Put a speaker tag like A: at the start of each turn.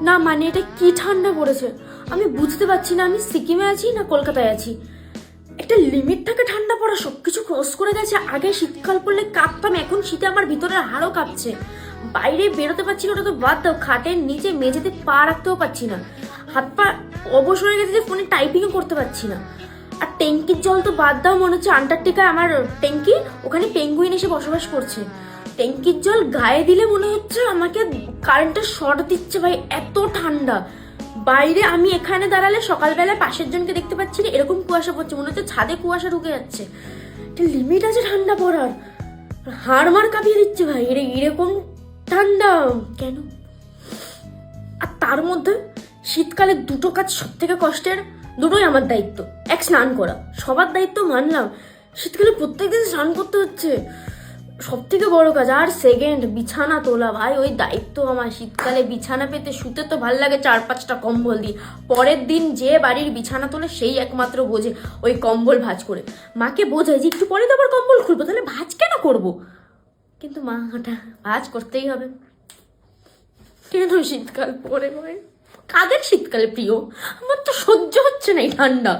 A: না মানে এটা কি ঠান্ডা পড়েছে আমি বুঝতে পারছি না, আমি সিকিমে আছি না কলকাতায় আছি। একটা লিমিট থাকে ঠান্ডা পড়া, সবকিছু ক্রস করে গেছে। আগে শীতকাল পড়লে কাঁপতাম, এখন শীতে আমার ভিতরের হাড়ও কাঁপছে। বাইরে বেরোতে পারছি না, ওটা তো বাদ দাও, খাটের নিচে মেঝেতে পা রাখতেও পারছি না। হাত পা অবশ হয়ে গেছে যে ফোনে টাইপিংও করতে পারছি না। আর ট্যাঙ্কির জল তো বাদ দাও, মনে হচ্ছে আন্টার্কটিকায় আমার ট্যাঙ্কি, ওখানে পেঙ্গুইন এসে বসবাস করছে। ট্যাঙ্কির জল গায়ে দিলে মনে হচ্ছে আমাকে কারেন্টের শর্ট দিচ্ছে ভাই, এত ঠান্ডা। বাইরে আমি এখানে দাঁড়ালে সকালবেলা পাশের জনকে দেখতে পাচ্ছি না, এরকম কুয়াশা পড়ছে, মনে হচ্ছে ছাদে কুয়াশা ঢুকে যাচ্ছে। একটা লিমিট আছে ঠান্ডা পড়ার, হাড় মার কাঁপিয়ে দিচ্ছে ভাই এরকম ঠান্ডা কেন। আর তার মধ্যে শীতকালে দুটো কাজ সব থেকে কষ্টের, দুটোই আমার দায়িত্ব। এক, স্নান করা, সবার দায়িত্ব মানলাম, শীতকালে প্রত্যেকদিন স্নান করতে হচ্ছে, সব থেকে বড় কাজ। আর সেকেন্ড, বিছানা তোলা ভাই, ওই দায়িত্ব আমার। শীতকালে বিছানা পেতে শুতে তো ভাল লাগে 4-5টা কম্বল দিয়ে, পরের দিন যে বাড়ির বিছানা তোলে সেই একমাত্র বোঝে ওই কম্বল ভাঁজ করে। মাকে বোঝায় যে একটু পরে তো আবার কম্বল খুলবো, তাহলে ভাঁজ কেন করব, কিন্তু মা ওটা ভাঁজ করতেই হবে। কেন শীতকাল পরে ভাই, কাদের শীতকাল প্রিয়? আমার তো সহ্য হচ্ছে না এই ঠান্ডা।